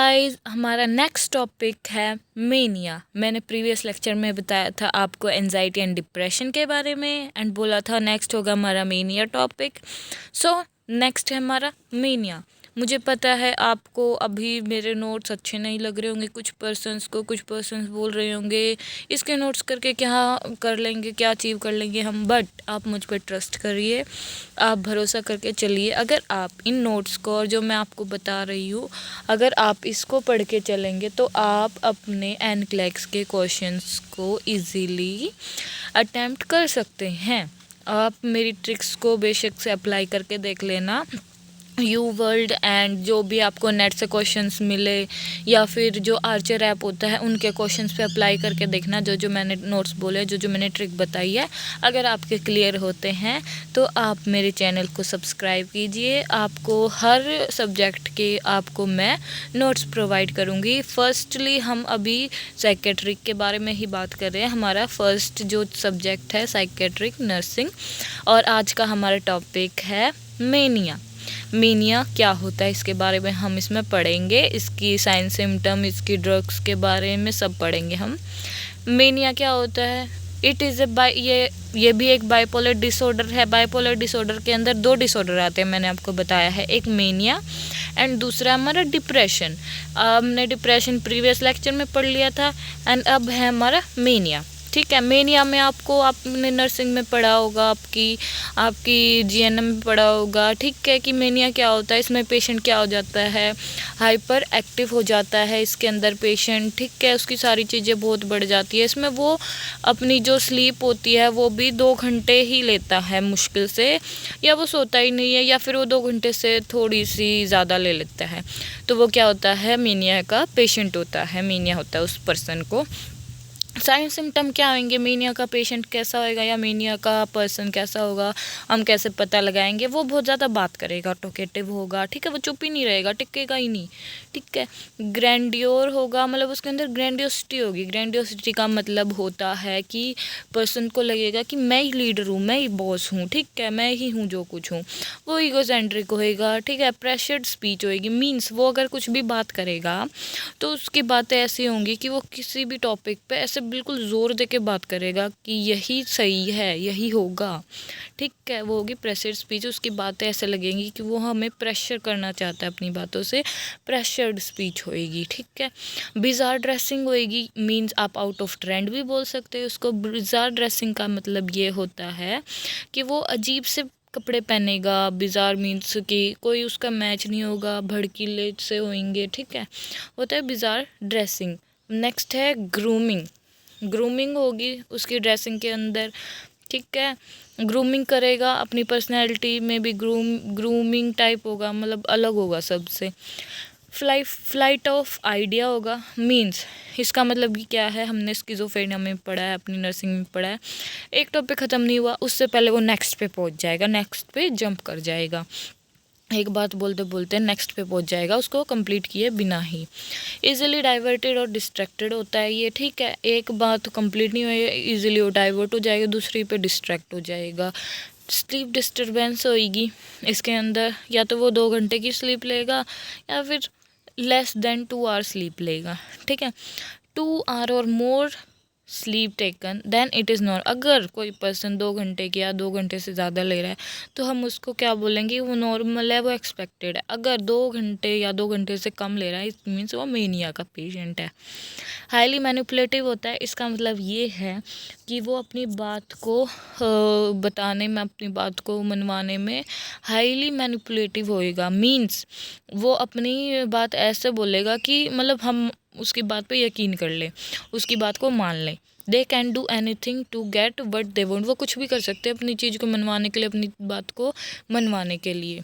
Guys, हमारा next topic है mania. मैंने प्रीवियस लेक्चर में बताया था आपको एंजाइटी एंड डिप्रेशन के बारे में एंड बोला था नेक्स्ट होगा हमारा मेनिया टॉपिक। सो नेक्स्ट है हमारा मेनिया। मुझे पता है आपको अभी मेरे नोट्स अच्छे नहीं लग रहे होंगे, कुछ पर्सन्स बोल रहे होंगे इसके नोट्स करके क्या कर लेंगे, क्या अचीव कर लेंगे हम। बट आप मुझ पर ट्रस्ट करिए, आप भरोसा करके चलिए। अगर आप इन नोट्स को और जो मैं आपको बता रही हूँ, अगर आप इसको पढ़ के चलेंगे तो आप अपने NCLEX के क्वेश्चंस को इजीली अटेम्प्ट कर सकते हैं। आप मेरी ट्रिक्स को बेशक से अप्लाई करके देख लेना। यू वर्ल्ड एंड जो भी आपको नेट से क्वेश्चंस मिले या फिर जो आर्चर ऐप होता है उनके क्वेश्चंस पे अप्लाई करके देखना। जो मैंने नोट्स बोले, जो मैंने ट्रिक बताई है, अगर आपके क्लियर होते हैं तो आप मेरे चैनल को सब्सक्राइब कीजिए। आपको हर सब्जेक्ट के आपको मैं नोट्स प्रोवाइड करूँगी। फर्स्टली हम अभी साइकेट्रिक के बारे में ही बात कर रहे हैं। हमारा फर्स्ट जो सब्जेक्ट है साइकेट्रिक नर्सिंग, और आज का हमारा टॉपिक है मेनिया। मेनिया क्या होता है इसके बारे में हम इसमें पढ़ेंगे, इसकी साइन सिम्टम, इसकी ड्रग्स के बारे में सब पढ़ेंगे हम। मेनिया क्या होता है? इट इज़ ये भी एक बाइपोलर डिसऑर्डर है। बाइपोलर डिसऑर्डर के अंदर दो डिसऑर्डर आते हैं, मैंने आपको बताया है, एक मेनिया एंड दूसरा हमारा डिप्रेशन। हमने डिप्रेशन प्रीवियस लेक्चर में पढ़ लिया था एंड अब है हमारा मेनिया। ठीक है, मेनिया में आपने नर्सिंग में पढ़ा होगा, आपकी GNM में पढ़ा होगा। ठीक है, कि मेनिया क्या होता है, इसमें पेशेंट क्या हो जाता है, हाइपर एक्टिव हो जाता है इसके अंदर पेशेंट। ठीक है, उसकी सारी चीज़ें बहुत बढ़ जाती है। इसमें वो अपनी जो स्लीप होती है वो भी 2 घंटे ही लेता है मुश्किल से, या वो सोता ही नहीं है, या फिर वो 2 घंटे से थोड़ी सी ज़्यादा ले लेता है। तो वो क्या होता है, मेनिया का पेशेंट होता है, मेनिया होता है उस पर्सन को। साइन सिम्टम क्या होंगे, मेनिया का पेशेंट कैसा होगा या मेनिया का पर्सन कैसा होगा, हम कैसे पता लगाएंगे? वो बहुत ज़्यादा बात करेगा, टॉकेटिव होगा। ठीक है, वो चुप ही नहीं रहेगा, टिकेगा ही नहीं। ठीक है, ग्रैंडियोर होगा, मतलब उसके अंदर ग्रैंडियोसिटी होगी। ग्रैंडियोसिटी का मतलब होता है कि पर्सन को लगेगा कि मैं ही लीडर हूँ, मैं ही बॉस हूँ। ठीक है, मैं ही हूँ जो कुछ हूँ। वो ईगोसेंट्रिक होएगा। ठीक है, प्रेशर्ड स्पीच होएगी, मीन्स वो अगर कुछ भी बात करेगा तो उसकी बातें ऐसी होंगी कि वो किसी भी टॉपिक पे ऐसे बिल्कुल ज़ोर दे के बात करेगा कि यही सही है, यही होगा। ठीक है, वो होगी प्रेशर स्पीच। उसकी बातें ऐसे लगेंगी कि वो हमें प्रेशर करना चाहता है अपनी बातों से, प्रेशर्ड स्पीच होएगी। ठीक है, बिजार ड्रेसिंग होएगी, मीन्स आप आउट ऑफ ट्रेंड भी बोल सकते हैं उसको। बिजार ड्रेसिंग का मतलब ये होता है कि वो अजीब से कपड़े पहनेगा। बिजार मीन्स कि कोई उसका मैच नहीं होगा, भड़कीले से होंगे। ठीक है, होता है बिजार ड्रेसिंग। नेक्स्ट है ग्रूमिंग। ग्रूमिंग होगी उसकी ड्रेसिंग के अंदर। ठीक है, ग्रूमिंग करेगा, अपनी पर्सनैलिटी में भी ग्रूमिंग टाइप होगा, मतलब अलग होगा सबसे। फ्लाइट ऑफ आइडिया होगा, मीन्स इसका मतलब कि क्या है, हमने स्किज़ोफ्रेनिया में पढ़ा है, अपनी नर्सिंग में पढ़ा है। एक टॉपिक ख़त्म नहीं हुआ उससे पहले वो नेक्स्ट पे पहुंच जाएगा, नेक्स्ट पे जंप कर जाएगा। एक बात बोलते बोलते नेक्स्ट पे पहुंच जाएगा, उसको कंप्लीट किए बिना ही। इजीली डाइवर्टेड और डिस्ट्रैक्टेड होता है ये। ठीक है, एक बात कंप्लीट नहीं हुई, इजीली वो डाइवर्ट हो जाएगा, दूसरी पे डिस्ट्रैक्ट हो जाएगा। स्लीप डिस्टर्बेंस होएगी इसके अंदर, या तो वो 2 घंटे की स्लीप लेगा या फिर लेस देन 2 आवर स्लीप लेगा। ठीक है, 2 आवर और more sleep taken than it is normal. अगर कोई पर्सन 2 घंटे की या 2 घंटे से ज़्यादा ले रहा है तो हम उसको क्या बोलेंगे, वो नॉर्मल है, वो एक्सपेक्टेड है। अगर 2 घंटे या 2 घंटे से कम ले रहा है, इट मीन्स वो मेनिया का पेशेंट है। हाईली मैनिपुलेटिव होता है, इसका मतलब ये है कि वो अपनी बात को बताने में, अपनी बात को मनवाने में हाईली मैनिपुलेटिव होएगा। मीन्स वो अपनी बात ऐसे बोलेगा कि मतलब हम उसकी बात पे यकीन कर ले, उसकी बात को मान लें। They can do anything to get what they want. वो कुछ भी कर सकते हैं अपनी चीज़ को मनवाने के लिए, अपनी बात को मनवाने के लिए।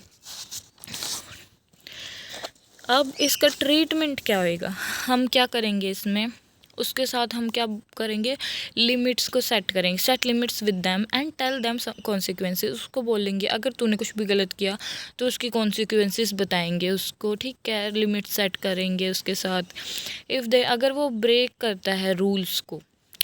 अब इसका ट्रीटमेंट क्या होएगा, हम क्या करेंगे इसमें, उसके साथ हम क्या करेंगे, लिमिट्स को सेट करेंगे। Set limits with them and tell them consequences. उसको बोलेंगे अगर तूने कुछ भी गलत किया तो उसकी कॉन्सिक्वेंसेस बताएंगे उसको। ठीक है, लिमिट सेट करेंगे उसके साथ। इफ़ दे, अगर वो ब्रेक करता है रूल्स को,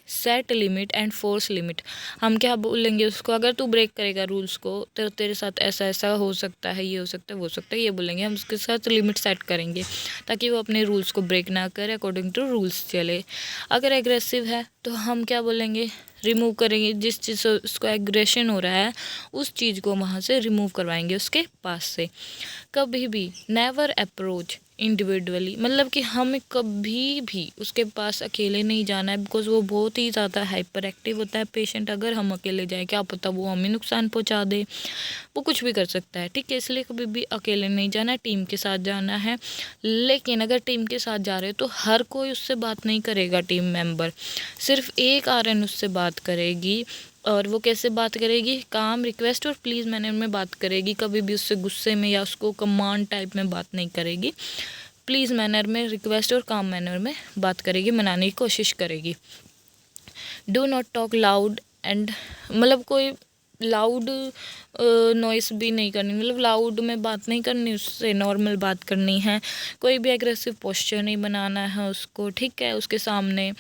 set limit and force limit. हम क्या बोलेंगे उसको, अगर तू ब्रेक करेगा रूल्स को तो तेरे साथ ऐसा ऐसा हो सकता है, ये हो सकता है, वो हो सकता है, ये बोलेंगे। हम उसके साथ लिमिट सेट करेंगे ताकि वो अपने रूल्स को ब्रेक ना करे, अकॉर्डिंग टू रूल्स चले। अगर एग्रेसिव है तो हम क्या बोलेंगे, रिमूव करेंगे। जिस चीज़ से उसको एग्रेशन हो रहा है उस चीज़ को वहाँ से रिमूव करवाएंगे उसके पास से। कभी भी नेवर अप्रोच इंडिविजुअली, मतलब कि हमें कभी भी उसके पास अकेले नहीं जाना है, बिकॉज वो बहुत ही ज़्यादा हाइपर एक्टिव होता है पेशेंट। अगर हम अकेले जाएं क्या पता वो हमें नुकसान पहुंचा दे, वो कुछ भी कर सकता है, ठीक है। इसलिए कभी भी अकेले नहीं जाना है, टीम के साथ जाना है। लेकिन अगर टीम के साथ जा रहे हो तो हर कोई उससे बात नहीं करेगा, टीम मेंबर सिर्फ एक RN उससे बात करेगी। और वो कैसे बात करेगी, काम, रिक्वेस्ट और प्लीज़ मैनर में बात करेगी। कभी भी उससे गुस्से में या उसको कमांड टाइप में बात नहीं करेगी। प्लीज़ मैनर में, रिक्वेस्ट और काम मैनर में बात करेगी, मनाने की कोशिश करेगी। Do not talk loud and, मतलब कोई लाउड नॉइस भी नहीं करनी, मतलब लाउड में बात नहीं करनी उससे, नॉर्मल बात करनी है। कोई भी एग्रेसिव पोस्चर नहीं बनाना है उसको, ठीक है, उसके सामने,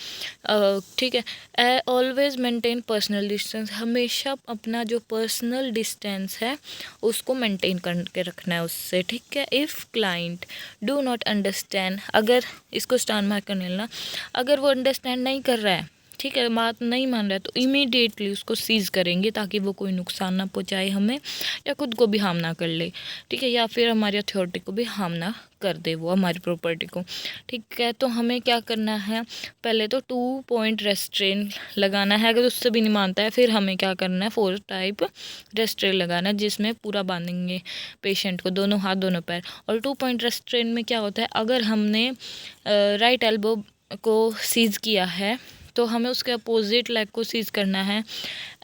ठीक है। ऑलवेज मेंटेन पर्सनल डिस्टेंस, हमेशा अपना जो पर्सनल डिस्टेंस है उसको मेंटेन करके रखना है उससे, ठीक है। If client do not understand, अगर इसको स्टार मार्क करने लेना, अगर वो अंडरस्टैंड नहीं कर रहा है, ठीक है, बात नहीं मान रहा है, तो इमीडिएटली उसको सीज़ करेंगे ताकि वो कोई नुकसान ना पहुंचाए हमें, या खुद को भी हार्म ना कर ले, ठीक है, या फिर हमारी अथॉरिटी को भी हार्म ना कर दे वो हमारी प्रॉपर्टी को, ठीक है। तो हमें क्या करना है, पहले तो 2 पॉइंट रेस्ट्रेन लगाना है। अगर उससे भी नहीं मानता है फिर हमें क्या करना है, 4 टाइप रेस्ट्रेन लगाना है, जिसमें पूरा बांधेंगे पेशेंट को, दोनों हाथ दोनों पैर। और 2 पॉइंट रेस्ट्रेन में क्या होता है, अगर हमने राइट एल्बो को सीज़ किया है तो हमें उसके अपोजिट लेग को सीज़ करना है।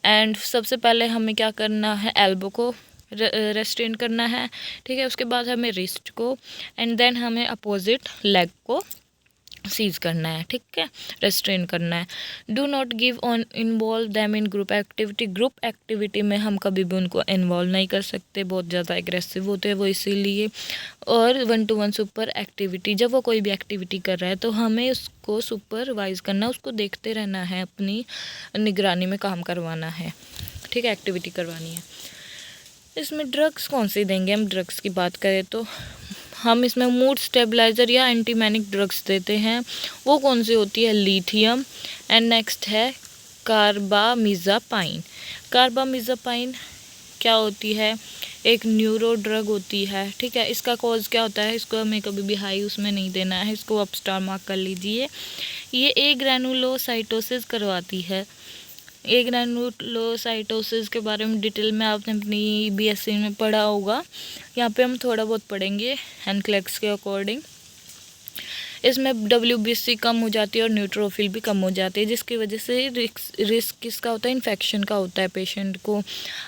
एंड सबसे पहले हमें क्या करना है, एल्बो को रेस्ट्रेन करना है, ठीक है। उसके बाद हमें रिस्ट को, एंड देन हमें अपोजिट लेग को सीज़ करना है, ठीक है, रेस्ट्रेन करना है। Do not give on involve them in group activity, group activity में हम कभी भी उनको इन्वॉल्व नहीं कर सकते, बहुत ज़्यादा एग्रेसिव होते हैं वो, इसीलिए। और 1 to 1 सुपर एक्टिविटी, जब वो कोई भी एक्टिविटी कर रहा है तो हमें उसको सुपरवाइज करना, उसको देखते रहना है, अपनी निगरानी में काम करवाना है, ठीक है, एक्टिविटी करवानी है। इसमें ड्रग्स कौन सी देंगे, हम ड्रग्स की बात करें तो हम इसमें मूड स्टेबलाइज़र या एंटीमैनिक ड्रग्स देते हैं। वो कौन सी होती है, लिथियम। एंड नेक्स्ट है कार्बामिज़ापाइन। कार्बामिज़ापाइन क्या होती है, एक न्यूरो ड्रग होती है, ठीक है। इसका कॉज क्या होता है, इसको हमें कभी भी हाई उसमें नहीं देना है, इसको आप स्टार मार्क कर लीजिए। ये ग्रैनुलोसाइटोसिस करवाती है। ग्रैनुलोसाइटोसिस के बारे में डिटेल में आपने अपनी BSc में पढ़ा होगा, यहाँ पे हम थोड़ा बहुत पढ़ेंगे एनक्लेक्स के अकॉर्डिंग। इसमें WBC कम हो जाती है और न्यूट्रोफिल भी कम हो जाती है, जिसकी वजह से रिस्क किसका होता है, इन्फेक्शन का होता है पेशेंट को।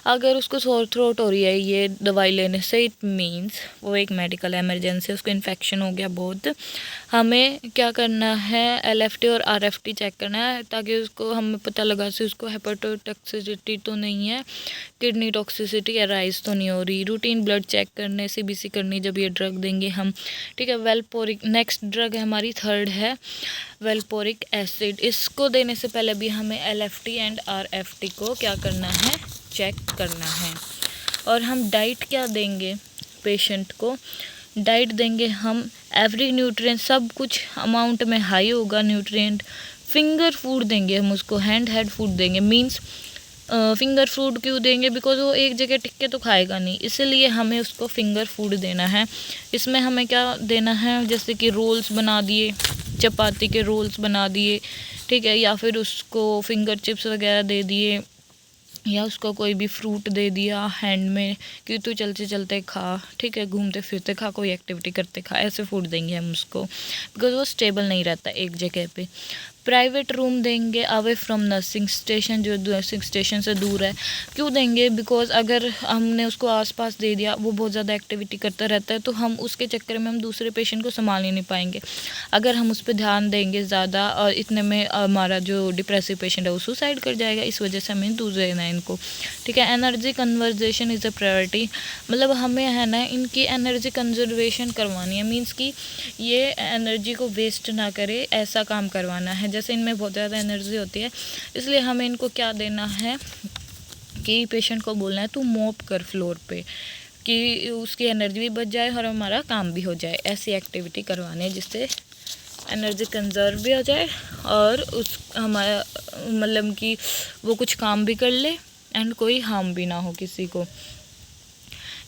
अगर उसको सोर थ्रोट हो रही है ये दवाई लेने से, इट मीन्स वो एक मेडिकल इमरजेंसी, उसको इन्फेक्शन हो गया बहुत। हमें क्या करना है, LFT और RFT चेक करना है ताकि उसको हमें पता लगा से उसको हेपेटोटॉक्सिसिटी तो नहीं है, किडनी टॉक्सिसिटी अराइज तो नहीं हो रही। रूटीन ब्लड चेक करने, CBC करनी जब ये ड्रग देंगे हम, ठीक है। वेलपोरिक नेक्स्ट ड्रग हमारी थर्ड है वेलपोरिक एसिड। इसको देने से पहले भी हमें LFT एंड RFT को क्या करना है, चेक करना है। और हम डाइट क्या देंगे पेशेंट को, डाइट देंगे हम एवरी न्यूट्रिएंट, सब कुछ अमाउंट में हाई होगा न्यूट्रिएंट। फिंगर फूड देंगे हम उसको, हैंड हेड फूड देंगे, मीन्स फिंगर फूड क्यों देंगे, बिकॉज वो एक जगह टिक के तो खाएगा नहीं, इसीलिए हमें उसको फिंगर फूड देना है। इसमें हमें क्या देना है, जैसे कि रोल्स बना दिए, चपाती के रोल्स बना दिए, ठीक है, या फिर उसको फिंगर चिप्स वगैरह दे दिए, या उसको कोई भी फ्रूट दे दिया हैंड में कि तू चलते चलते खा, ठीक है, घूमते फिरते खा, कोई एक्टिविटी करते खा, ऐसे फूड देंगे हम उसको, बिकॉज वो स्टेबल नहीं रहता एक जगह पे। प्राइवेट रूम देंगे अवे फ्रॉम नर्सिंग स्टेशन, जो नर्सिंग स्टेशन से दूर है। क्यों देंगे, बिकॉज अगर हमने उसको आसपास दे दिया, वो बहुत ज़्यादा एक्टिविटी करता रहता है, तो हम उसके चक्कर में हम दूसरे पेशेंट को संभाल ही नहीं पाएंगे। अगर हम उस पर ध्यान देंगे ज़्यादा, और इतने में हमारा जो डिप्रेसिव पेशेंट है वो सुसाइड कर जाएगा, इस वजह से हमें दूर देना है इनको, ठीक है। Energy conversation is a priority, मतलब हमें है ना इनकी एनर्जी कंजर्वेशन करवानी है, मीन्स कि ये एनर्जी को वेस्ट ना करे, ऐसा काम करवाना है। वजह से इनमें बहुत ज़्यादा एनर्जी होती है, इसलिए हमें इनको क्या देना है कि पेशेंट को बोलना है तू मॉप कर फ्लोर पे, कि उसकी एनर्जी भी बच जाए और हमारा काम भी हो जाए। ऐसी एक्टिविटी करवानी है जिससे एनर्जी कंजर्व भी हो जाए और उस हमारा मतलब कि वो कुछ काम भी कर ले एंड कोई हार्म भी ना हो किसी को।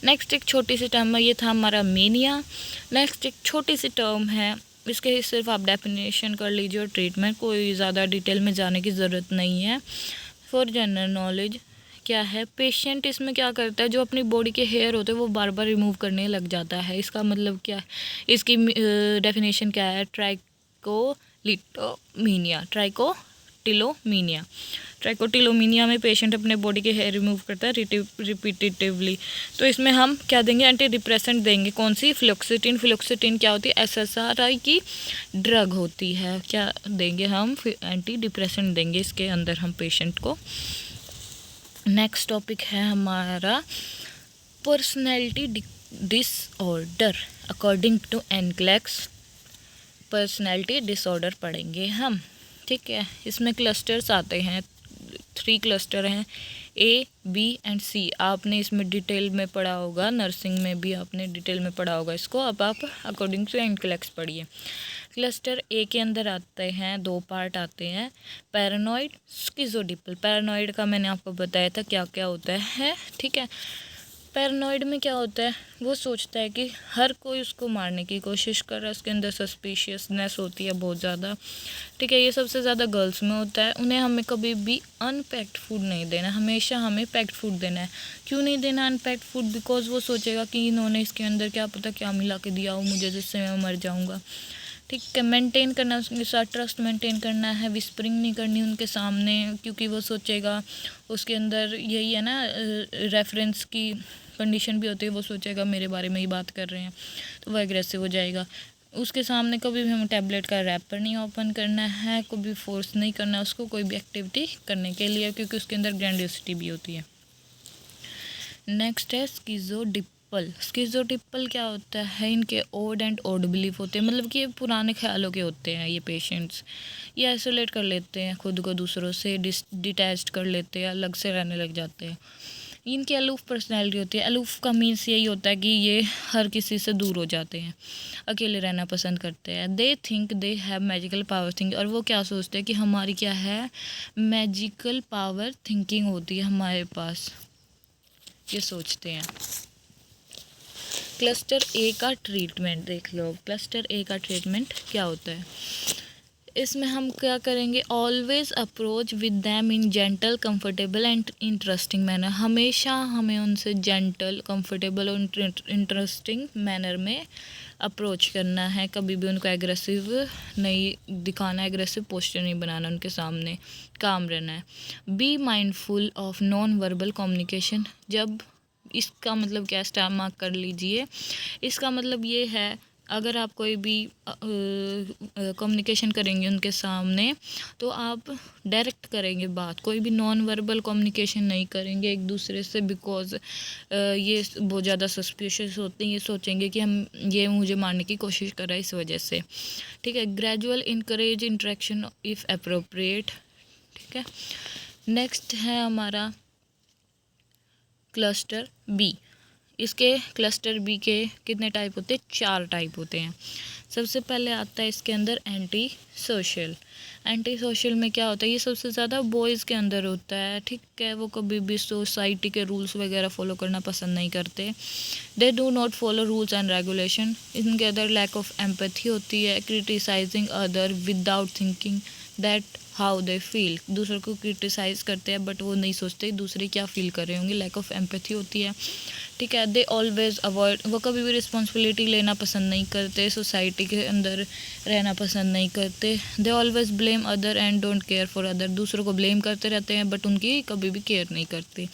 नेक्स्ट एक छोटी सी टर्म है, ये था हमारा मेनिया। नेक्स्ट एक छोटी सी टर्म है, इसके सिर्फ आप डेफिनेशन कर लीजिए और ट्रीटमेंट, कोई ज़्यादा डिटेल में जाने की ज़रूरत नहीं है। फॉर जनरल नॉलेज क्या है, पेशेंट इसमें क्या करता है, जो अपनी बॉडी के हेयर होते हैं वो बार बार रिमूव करने लग जाता है। इसका मतलब क्या है, इसकी डेफिनेशन क्या है, ट्राइकोटिलोमीनिया में पेशेंट अपने बॉडी के हेयर रिमूव करता है रिपीटेटिवली। तो इसमें हम क्या देंगे, एंटी डिप्रेसेंट देंगे। कौन सी, फ्लोक्सिटिन क्या होती है, SSRI की ड्रग होती है। क्या देंगे हम, एंटी डिप्रेसेंट देंगे इसके अंदर हम पेशेंट को। नेक्स्ट टॉपिक है हमारा personality disorder according to NCLEX. Personality disorder पढ़ेंगे हम, ठीक है। इसमें क्लस्टर्स आते हैं, 3 क्लस्टर हैं, A, B एंड C। आपने इसमें डिटेल में पढ़ा होगा, नर्सिंग में भी आपने डिटेल में पढ़ा होगा इसको। अब आप अकॉर्डिंग टू एनक्लेक्स पढ़िए। क्लस्टर A के अंदर आते हैं 2 पार्ट आते हैं, पैरानॉइड, स्किज़ोडिपल। पैरानॉइड का मैंने आपको बताया था क्या क्या होता है, ठीक है। पैरानॉइड में क्या होता है, वो सोचता है कि हर कोई उसको मारने की कोशिश कर रहा है, उसके अंदर सस्पिशियसनेस होती है बहुत ज़्यादा, ठीक है। ये सबसे ज़्यादा गर्ल्स में होता है। उन्हें हमें कभी भी अनपैक्ड फूड नहीं देना, हमेशा हमें पैक्ड फूड देना है। क्यों नहीं देना अनपैक्ड फूड, बिकॉज वो सोचेगा कि इन्होंने इसके अंदर क्या पता क्या मिला के दिया हो मुझे, जिससे मैं मर जाऊँगा, ठीक है। मेंटेन करना, उसके साथ ट्रस्ट मेंटेन करना है, विस्परिंग नहीं करनी उनके सामने, क्योंकि वो सोचेगा उसके अंदर यही है ना, रेफरेंस की कंडीशन भी होती है, वो सोचेगा मेरे बारे में ही बात कर रहे हैं, तो वो एग्रेसिव हो जाएगा। उसके सामने कभी भी हमें टैबलेट का रैपर नहीं ओपन करना है, कभी फोर्स नहीं करना उसको कोई भी एक्टिविटी करने के लिए, क्योंकि उसके अंदर ग्रैंडियोसिटी भी होती है। नेक्स्ट है स्किज़ोडिपल क्या होता है, इनके ओड एंड ओड बिलीफ होते हैं, मतलब कि ये पुराने ख्यालों के होते हैं। ये पेशेंट्स ये आइसोलेट कर लेते हैं खुद को, दूसरों से डिटैच्ड कर लेते हैं, अलग से रहने लग जाते हैं। इनकी अलूफ पर्सनैलिटी होती है। अलूफ का मीन्स यही होता है कि ये हर किसी से दूर हो जाते हैं, अकेले रहना पसंद करते हैं। दे think they have magical power think, और वो क्या सोचते हैं कि हमारी क्या है, मैजिकल पावर थिंकिंग होती है हमारे पास, ये सोचते हैं। क्लस्टर ए का ट्रीटमेंट देख लो। क्लस्टर ए का ट्रीटमेंट क्या होता है, इसमें हम क्या करेंगे, always approach with them in gentle, comfortable and interesting manner. हमेशा हमें उनसे जेंटल, कंफर्टेबल और इंटरेस्टिंग मैनर में अप्रोच करना है। कभी भी उनको एग्रेसिव नहीं दिखाना, एग्रेसिव पोस्चर नहीं बनाना उनके सामने, काम रहना है। Be mindful of non verbal communication. जब इसका मतलब क्या, स्टार मार्क कर लीजिए, इसका मतलब ये है अगर आप कोई भी कम्युनिकेशन करेंगे उनके सामने तो आप डायरेक्ट करेंगे बात, कोई भी नॉन वर्बल कम्युनिकेशन नहीं करेंगे एक दूसरे से, बिकॉज ये बहुत ज़्यादा सस्पिशियस होते हैं, ये सोचेंगे कि हम ये मुझे मारने की कोशिश कर रहा है इस वजह से, ठीक है। Gradual encourage interaction if appropriate, ठीक है। नेक्स्ट है हमारा क्लस्टर बी। इसके क्लस्टर बी के कितने टाइप होते हैं, 4 टाइप होते हैं। सबसे पहले आता है इसके अंदर एंटी सोशल। एंटी सोशल में क्या होता है, ये सबसे ज़्यादा बॉयज़ के अंदर होता है, ठीक है। वो कभी भी सोसाइटी के रूल्स वगैरह फॉलो करना पसंद नहीं करते। They do not follow rules and regulation. इनके अंदर लैक ऑफ एम्पैथी होती है। Criticising other without thinking that how they feel. दूसरों को क्रिटिसाइज करते हैं बट वो नहीं सोचते दूसरे क्या फील कर रहे होंगे, लैक ऑफ एम्पैथी होती है, ठीक है। दे ऑलवेज अवॉइड, वो कभी भी रिस्पॉन्सिबिलिटी लेना पसंद नहीं करते, सोसाइटी के अंदर रहना पसंद नहीं करते। They always blame other and don't care for other. दूसरों को ब्लेम करते रहते हैं बट उनकी कभी भी केयर नहीं करते।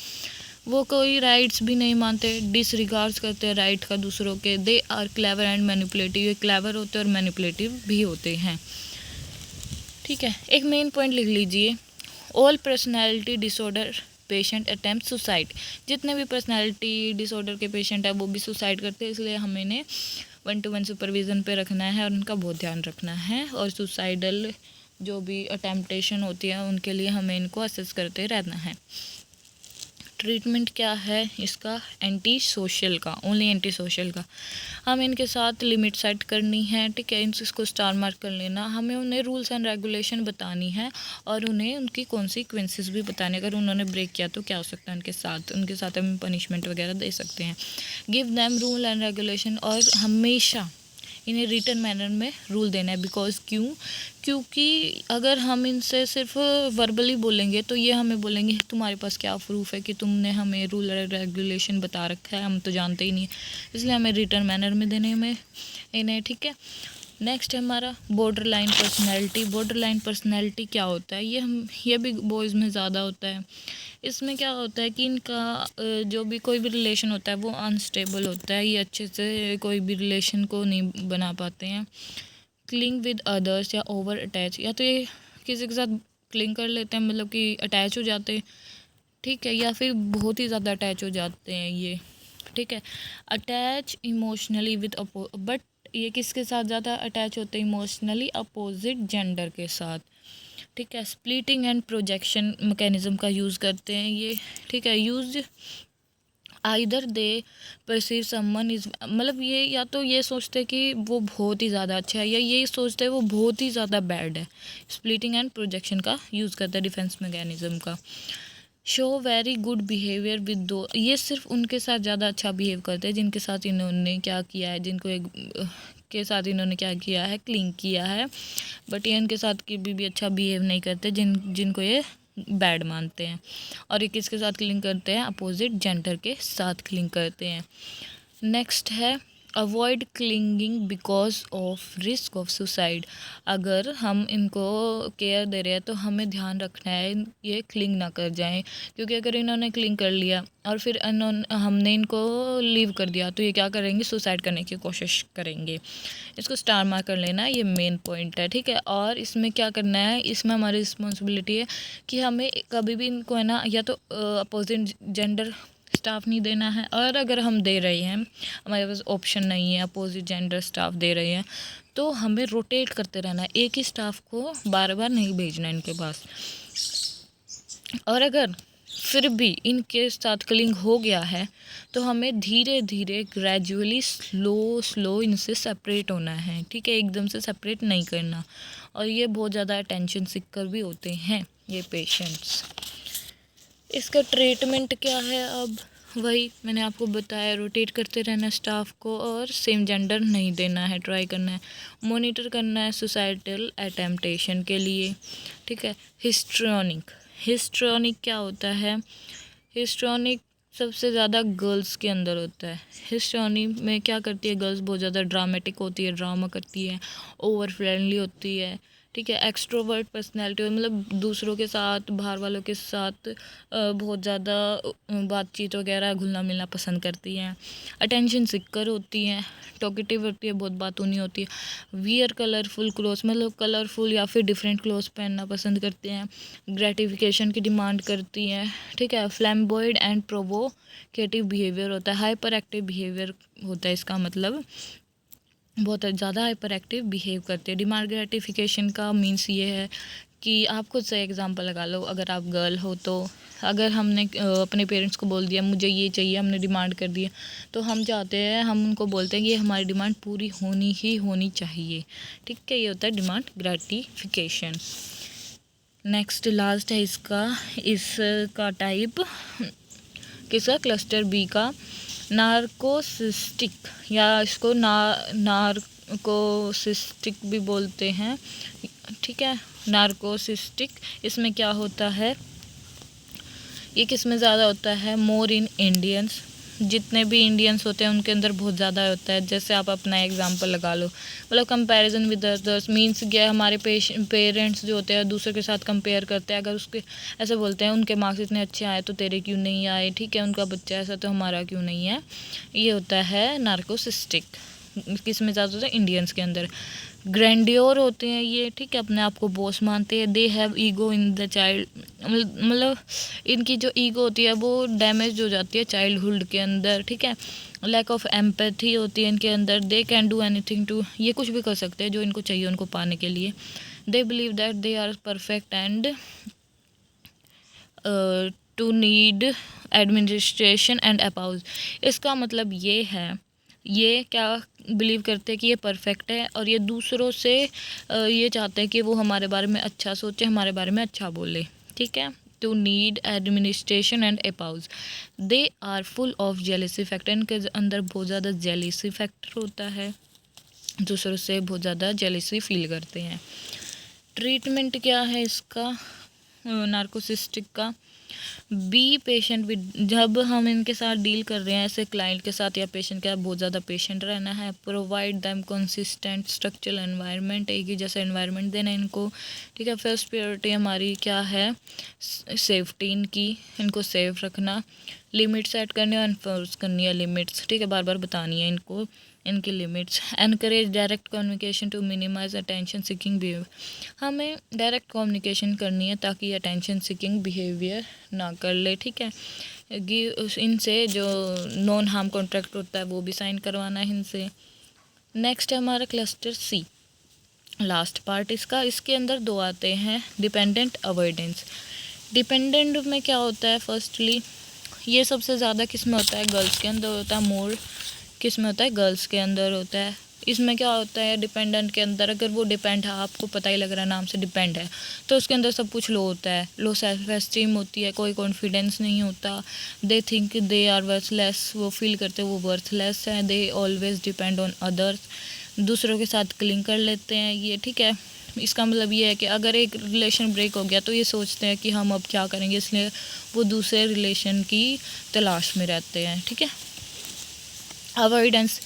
वो कोई राइट्स भी नहीं मानते, डिसरिगार्ड्स करते हैं राइट का दूसरों के। They are clever and manipulative. ये क्लेवर होते हैं और मैनिपुलेटिव भी होते हैं, ठीक है। एक मेन पॉइंट लिख लीजिए, all personality disorder patient attempt suicide. जितने भी पर्सनैलिटी डिसऑर्डर के पेशेंट है वो भी सुसाइड करते हैं, इसलिए हमें इन्हें 1-to-1 सुपरविज़न पे रखना है और उनका बहुत ध्यान रखना है। और सुसाइडल जो भी टेम्पटेशन होती है उनके लिए हमें इनको असेस करते रहना है। ट्रीटमेंट क्या है इसका? एंटी सोशल का, ओनली एंटी सोशल का। हम इनके साथ लिमिट सेट करनी है, ठीक है, इसको स्टार मार्क कर लेना। हमें उन्हें रूल्स एंड रेगुलेशन बतानी है और उन्हें उनकी कॉन्सिक्वेंसेस भी बताने, अगर उन्होंने ब्रेक किया तो क्या हो सकता है उनके साथ हम पनिशमेंट वगैरह दे सकते हैं। Give them rule and regulation, और हमेशा इन्हें रिटर्न मैनर में रूल देना है। क्योंकि अगर हम इनसे सिर्फ वर्बली बोलेंगे तो ये हमें बोलेंगे तुम्हारे पास क्या प्रूफ है कि तुमने हमें रूल रेगुलेशन बता रखा है, हम तो जानते ही नहीं, इसलिए हमें रिटर्न मैनर में देने में इन्हें, ठीक है। नेक्स्ट है हमारा border line personality. Border line personality क्या होता है? ये भी बॉयज़ में ज़्यादा होता है। इसमें क्या होता है कि इनका जो भी कोई भी रिलेशन होता है वो अनस्टेबल होता है, ये अच्छे से कोई भी रिलेशन को नहीं बना पाते हैं। क्लिंग विद अदर्स या ओवर अटैच, या तो ये किसी के साथ क्लिंग कर लेते हैं, मतलब कि अटैच हो जाते हैं, ठीक है, या फिर बहुत ही ज़्यादा अटैच हो जाते हैं ये, ठीक है। अटैच इमोशनली विद बट ये किसके साथ ज़्यादा अटैच होते हैं? इमोशनली अपोजिट जेंडर के साथ, ठीक है। स्प्लिटिंग एंड प्रोजेक्शन मैकेनिज्म का यूज़ करते हैं ये, ठीक है। Use either they perceive someone is, मतलब ये या तो ये सोचते हैं कि वो बहुत ही ज़्यादा अच्छा है, या ये सोचते हैं वो बहुत ही ज़्यादा बैड है। स्प्लिटिंग एंड प्रोजेक्शन का यूज़ करता है डिफेंस मैकेनिज्म का। Show very good behaviour with दो, ये सिर्फ उनके साथ ज़्यादा अच्छा बिहेव करते हैं जिनके साथ इन्होंने क्या किया है, के साथ इन्होंने क्या किया है, क्लिंग किया है। बट ये इनके साथ की भी अच्छा बिहेव नहीं करते जिनको ये बैड मानते हैं। और ये किसके साथ क्लिंग करते हैं? अपोजिट जेंडर के साथ क्लिंग करते हैं। नेक्स्ट है avoid clinging because of risk of suicide. अगर हम इनको केयर दे रहे हैं तो हमें ध्यान रखना है ये क्लिंग ना कर जाएं, क्योंकि अगर इन्होंने क्लिंग कर लिया और फिर हमने इनको लीव कर दिया तो ये क्या करेंगे? सुसाइड करने की कोशिश करेंगे। इसको स्टार मार्क कर लेना, ये मेन पॉइंट है, ठीक है। और इसमें क्या करना है, इसमें हमारी रिस्पॉन्सिबिलिटी है कि हमें कभी भी इनको है ना, या तो अपोजिट जेंडर स्टाफ नहीं देना है, और अगर हम दे रहे हैं, हमारे पास ऑप्शन नहीं है, अपोजिट जेंडर स्टाफ दे रहे हैं, तो हमें रोटेट करते रहना है, एक ही स्टाफ को बार बार नहीं भेजना इनके पास। और अगर फिर भी इनके साथ क्लिंग हो गया है तो हमें धीरे धीरे ग्रेजुअली स्लो इनसे सेपरेट होना है, ठीक है, एकदम से सेपरेट नहीं करना। और ये बहुत ज़्यादा अटेंशन सीकर भी होते हैं ये पेशेंट्स। इसका ट्रीटमेंट क्या है? अब वही मैंने आपको बताया, रोटेट करते रहना स्टाफ को, और सेम जेंडर नहीं देना है, ट्राई करना है, मॉनिटर करना है सुसाइडल अटेम्पटेशन के लिए, ठीक है। हिस्ट्रॉनिक क्या होता है? हिस्ट्रॉनिक सबसे ज़्यादा गर्ल्स के अंदर होता है। हिस्ट्रॉनिक में क्या करती है गर्ल्स? बहुत ज़्यादा ड्रामेटिक होती है, ड्रामा करती है, ओवर फ्रेंडली होती है, ठीक है। एक्सट्रोवर्ट पर्सनैलिटी, मतलब दूसरों के साथ, बाहर वालों के साथ बहुत ज़्यादा बातचीत वगैरह, घुलना मिलना पसंद करती हैं। अटेंशन सीकर होती हैं, टॉकेटिव होती है, बहुत बातूनी होती है। वियर कलरफुल क्लोथ्स, मतलब कलरफुल या फिर डिफरेंट क्लोथ्स पहनना पसंद करते हैं। ग्रेटिफिकेशन की डिमांड करती हैं, ठीक है। फ्लैम्बॉयड एंड प्रोवोकेटिव बिहेवियर होता है, हाइपर एक्टिव बिहेवियर होता है, इसका मतलब बहुत ज़्यादा हाइपर एक्टिव बिहेव करते हैं। डिमांड ग्रेटिफिकेशन का मीन्स ये है कि आप खुद से एग्जांपल लगा लो, अगर आप गर्ल हो तो अगर हमने अपने पेरेंट्स को बोल दिया मुझे ये चाहिए, हमने डिमांड कर दिया, तो हम चाहते हैं, हम उनको बोलते हैं कि ये हमारी डिमांड पूरी होनी ही होनी चाहिए, ठीक है। ये होता है डिमांड ग्रेटिफिकेशन। नेक्स्ट लास्ट है इसका टाइप किसका? क्लस्टर बी का, नार्कोसिस्टिक, या इसको नार्कोसिस्टिक भी बोलते हैं, ठीक है, नार्कोसिस्टिक। इसमें क्या होता है? ये किस में ज़्यादा होता है? मोर इन इंडियंस, जितने भी इंडियंस होते हैं उनके अंदर बहुत ज़्यादा होता है। जैसे आप अपना एग्जांपल लगा लो, मतलब कंपैरिजन विद अदर्स मीन्स क्या, हमारे पेरेंट्स जो होते हैं दूसरे के साथ कंपेयर करते हैं, अगर उसके ऐसे बोलते हैं उनके मार्क्स इतने अच्छे आए तो तेरे क्यों नहीं आए, ठीक है, उनका बच्चा ऐसा तो हमारा क्यों नहीं है। ये होता है नार्कोसिस्टिक, किस में ज़्यादा होता है? इंडियंस के अंदर। ग्रैंडियोर होते हैं ये, ठीक है, अपने आप को बॉस मानते हैं। They have ego in the child, मतलब इनकी जो ईगो होती है वो डैमेज हो जाती है चाइल्डहुड के अंदर, ठीक है। लैक ऑफ एम्पैथी होती है इनके अंदर। They can do anything to, ये कुछ भी कर सकते हैं जो इनको चाहिए उनको पाने के लिए। They believe that they are perfect and to need administration and applause. इसका मतलब ये है, ये क्या बिलीव करते हैं कि ये परफेक्ट है और ये दूसरों से ये चाहते हैं कि वो हमारे बारे में अच्छा सोचे, हमारे बारे में अच्छा बोले, ठीक है। To need administration and applause, they are full of jealousy factor, इनके अंदर बहुत ज़्यादा जेलिसी फैक्टर होता है, दूसरों से बहुत ज़्यादा जेलिसी फील करते हैं। ट्रीटमेंट क्या है इसका नार्कोसिस्टिक का? बी पेशेंट विद, जब हम इनके साथ डील कर रहे हैं ऐसे क्लाइंट के साथ या पेशेंट के साथ, बहुत ज़्यादा पेशेंट रहना है। Provide them consistent structural environment, एक ही जैसा एनवायरनमेंट देना इनको, ठीक है। फर्स्ट प्रायोरिटी हमारी क्या है? सेफ्टी इनकी, इनको सेफ रखना। लिमिट सेट करनी और एनफोर्स करनी है लिमिट्स, ठीक है, बार बार बतानी है इनको इनकी limits. Encourage direct communication to minimise attention seeking behaviour, हमें डायरेक्ट कम्युनिकेशन करनी है ताकि अटेंशन सीकिंग बिहेवियर ना कर ले, ठीक है। इनसे जो नॉन हार्म कॉन्ट्रैक्ट होता है वो भी साइन करवाना है इनसे। नेक्स्ट है हमारा क्लस्टर सी, लास्ट पार्ट इसका। इसके अंदर दो आते हैं, डिपेंडेंट अवॉइडेंस। डिपेंडेंट में क्या होता है? फर्स्टली ये सबसे ज़्यादा किस में होता है? गर्ल्स के अंदर होता है। मोर किस में होता है? गर्ल्स के अंदर होता है। इसमें क्या होता है? डिपेंडेंट के अंदर, अगर वो डिपेंड है, आपको पता ही लग रहा है नाम से डिपेंड है, तो उसके अंदर सब कुछ लो होता है, लो सेल्फ एस्टीम होती है, कोई कॉन्फिडेंस नहीं होता। They think they are worthless, वो फील करते वो वर्थलेस है। They always depend on others, दूसरों के साथ क्लिंग कर लेते हैं ये, ठीक है। इसका मतलब ये है कि अगर एक रिलेशन ब्रेक हो गया तो ये सोचते हैं कि हम अब क्या करेंगे, इसलिए वो दूसरे रिलेशन की तलाश में रहते हैं, ठीक है। अवॉइडेंस,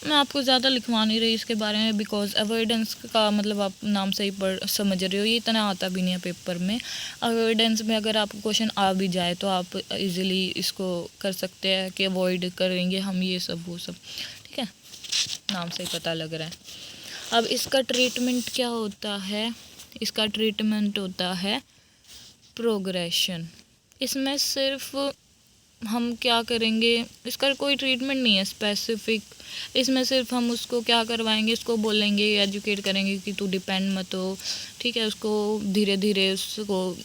मैं आपको ज़्यादा लिखवा नहीं रही इसके बारे में, बिकॉज अवॉइडेंस का मतलब आप नाम से ही पढ़ समझ रहे हो, ये इतना आता भी नहीं है पेपर में। अवॉइडेंस में अगर आपको क्वेश्चन आ भी जाए तो आप इजीली इसको कर सकते हैं कि अवॉइड करेंगे हम ये सब वो सब, ठीक है, नाम से ही पता लग रहा है। अब इसका ट्रीटमेंट क्या होता है? इसका ट्रीटमेंट होता है प्रोग्रेशन। इसमें सिर्फ हम क्या करेंगे, इसका कोई ट्रीटमेंट नहीं है स्पेसिफिक, इसमें सिर्फ हम उसको क्या करवाएंगे, इसको बोलेंगे, एजुकेट करेंगे कि तू डिपेंड मत हो, ठीक है। उसको धीरे धीरे उसको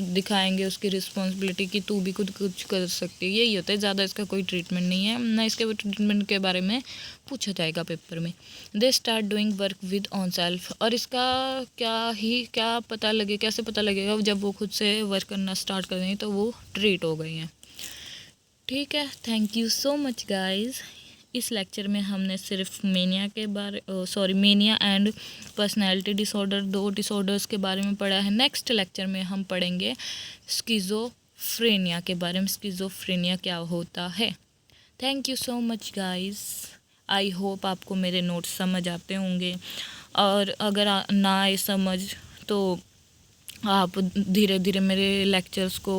दिखाएंगे उसकी रिस्पॉन्सिबिलिटी कि तू भी खुद कुछ कर सकती है, यही होता है, ज़्यादा इसका कोई ट्रीटमेंट नहीं है ना। इसके ट्रीटमेंट के बारे में पूछा जाएगा पेपर में। They start doing work with on self, और इसका क्या पता लगे, कैसे पता लगेगा? जब वो खुद से वर्क करना स्टार्ट कर देंगे तो वो ट्रीट हो गई हैं, ठीक है। Thank you so much guys. इस लेक्चर में हमने सिर्फ मेनिया के बारे मेनिया एंड पर्सनैलिटी डिसऑर्डर, दो डिसऑर्डर्स के बारे में पढ़ा है। नेक्स्ट लेक्चर में हम पढ़ेंगे स्किज़ोफ्रेनिया के बारे में, स्किज़ोफ्रेनिया क्या होता है। Thank you so much guys. I hope आपको मेरे नोट्स समझ आते होंगे, और अगर ना आए समझ तो आप धीरे धीरे मेरे लेक्चर्स को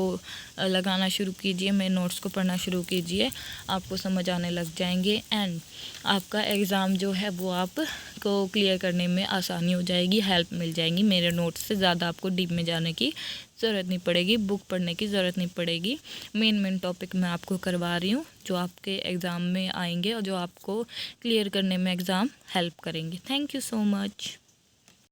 लगाना शुरू कीजिए, मेरे नोट्स को पढ़ना शुरू कीजिए, आपको समझ आने लग जाएंगे। एंड आपका एग्ज़ाम जो है वो आप को क्लियर करने में आसानी हो जाएगी, हेल्प मिल जाएगी मेरे नोट्स से। ज़्यादा आपको डीप में जाने की ज़रूरत नहीं पड़ेगी, बुक पढ़ने की ज़रूरत नहीं पड़ेगी। मेन टॉपिक मैं आपको करवा रही हूँ जो आपके एग्ज़ाम में आएंगे और जो आपको क्लियर करने में एग्ज़ाम हेल्प करेंगे। Thank you so much.